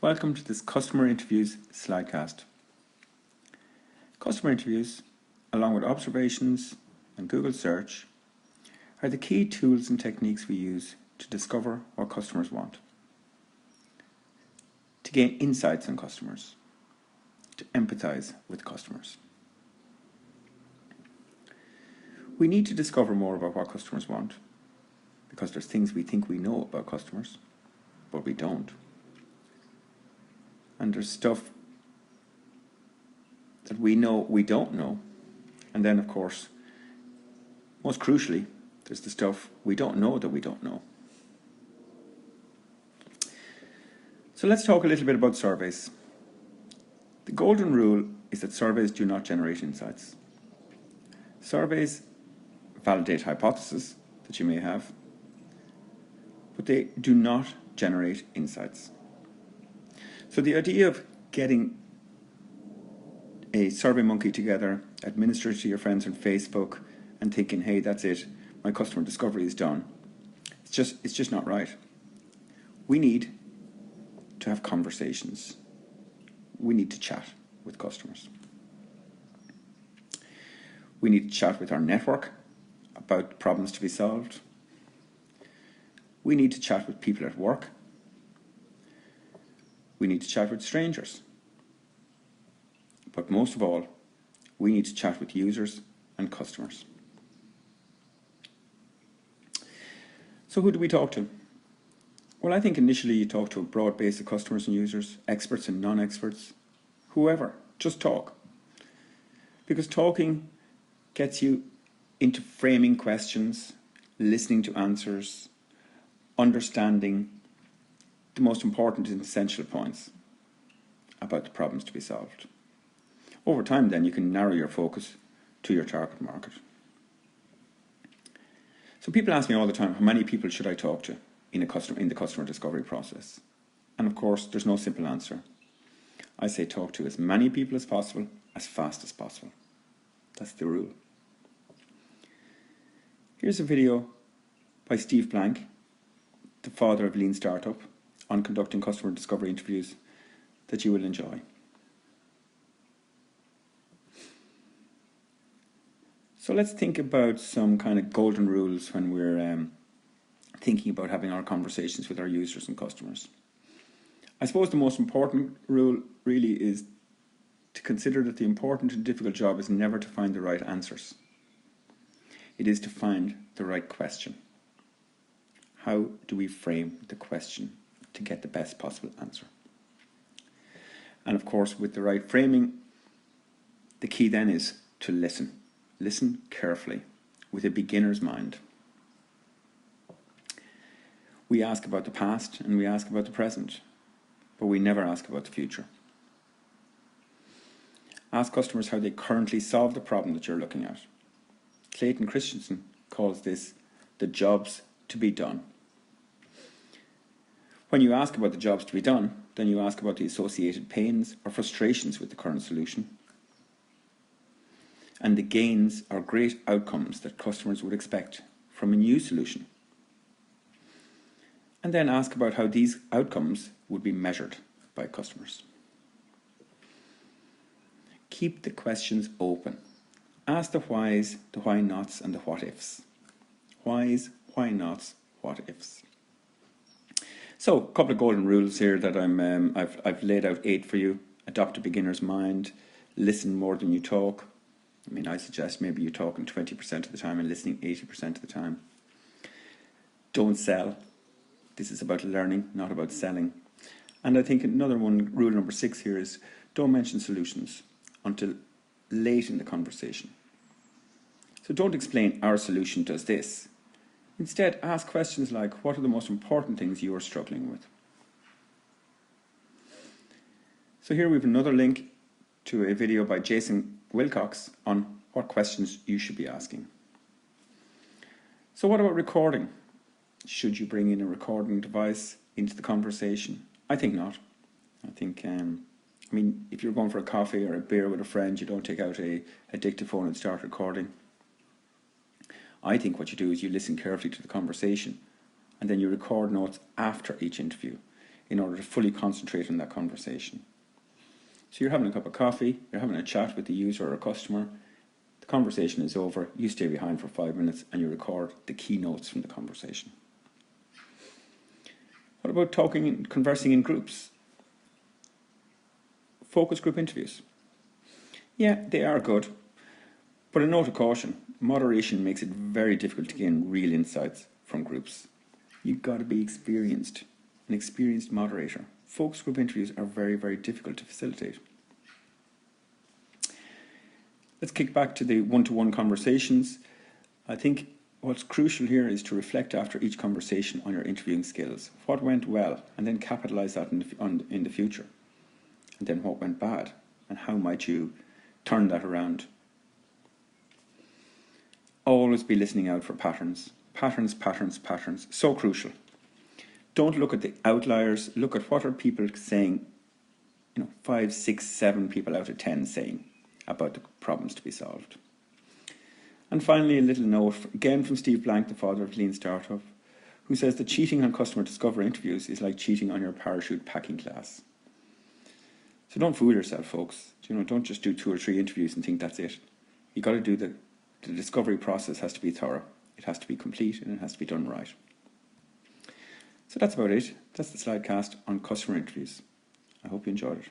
Welcome to this Customer Interviews Slidecast. Customer interviews, along with observations and Google search, are the key tools and techniques we use to discover what customers want, to gain insights on customers, to empathize with customers. We need to discover more about what customers want, because there's things we think we know about customers, but we don't. And there's stuff that we know we don't know. And then, of course, most crucially, there's the stuff we don't know that we don't know. So let's talk a little bit about surveys. The golden rule is that surveys do not generate insights. Surveys validate hypotheses that you may have, but they do not generate insights. So the idea of getting a survey monkey together, administer it to your friends on Facebook, and thinking, hey, that's it, my customer discovery is done, it's just not right. We need to have conversations. We need to chat with customers. We need to chat with our network about problems to be solved. We need to chat with people at work. We need to chat with strangers. But most of all, we need to chat with users and customers. So who do we talk to? Well, I think initially you talk to a broad base of customers and users, experts and non-experts, whoever, just talk. Because talking gets you into framing questions, listening to answers, understanding the most important and essential points about the problems to be solved. Over time, then, you can narrow your focus to your target market. So people ask me all the time, how many people should I talk to in the customer discovery process? And of course, there's no simple answer. I say talk to as many people as possible, as fast as possible. That's the rule. Here's a video by Steve Blank, the father of Lean Startup, on conducting customer discovery interviews that you will enjoy. So let's think about some kind of golden rules when we're thinking about having our conversations with our users and customers. I suppose the most important rule really is to consider that the important and difficult job is never to find the right answers. It is to find the right question. How do we frame the question to get the best possible answer? And of course, with the right framing, the key then is to listen. Listen carefully, with a beginner's mind. We ask about the past and we ask about the present, but we never ask about the future. Ask customers how they currently solve the problem that you're looking at. Clayton Christensen calls this the jobs to be done. When you ask about the jobs to be done, then you ask about the associated pains or frustrations with the current solution, and the gains or great outcomes that customers would expect from a new solution. And then ask about how these outcomes would be measured by customers. Keep the questions open. Ask the whys, the why nots, and the what ifs. Whys, why nots, what ifs. So, a couple of golden rules here that I've laid out 8 for you. Adopt a beginner's mind. Listen more than you talk. I mean, I suggest maybe you're talking 20% of the time and listening 80% of the time. Don't sell. This is about learning, not about selling. And I think another one, rule number 6 here, is don't mention solutions until late in the conversation. So don't explain our solution does this. Instead, ask questions like, what are the most important things you are struggling with? So here we have another link to a video by Jason Wilcox on what questions you should be asking. So what about recording? Should you bring in a recording device into the conversation? I think not. I think, if you're going for a coffee or a beer with a friend, you don't take out a dictaphone and start recording. I think what you do is you listen carefully to the conversation and then you record notes after each interview. in order to fully concentrate on that conversation. So you're having a cup of coffee, you're having a chat with the user or a customer, the conversation is over, you stay behind for 5 minutes and you record the keynotes from the conversation. What about talking and conversing in groups? Focus group interviews. Yeah, they are good, but a note of caution, moderation makes it very difficult to gain real insights from groups. You've got to be experienced, an experienced moderator. Focus group interviews are very, very difficult to facilitate. Let's kick back to the one-to-one conversations. I think what's crucial here is to reflect after each conversation on your interviewing skills. What went well, and then capitalise that in the future. And then what went bad, and how might you turn that around. Always be listening out for patterns. Patterns, patterns, patterns. So crucial. Don't look at the outliers. Look at what are people saying, 5, 6, 7 people out of 10 saying about the problems to be solved. And finally, a little note, again from Steve Blank, the father of Lean Startup, who says that cheating on customer discovery interviews is like cheating on your parachute packing class. So don't fool yourself, folks. Don't just do 2 or 3 interviews and think that's it. You've got to do the discovery process has to be thorough. It has to be complete and it has to be done right. So that's about it. That's the Slidecast on customer interviews. I hope you enjoyed it.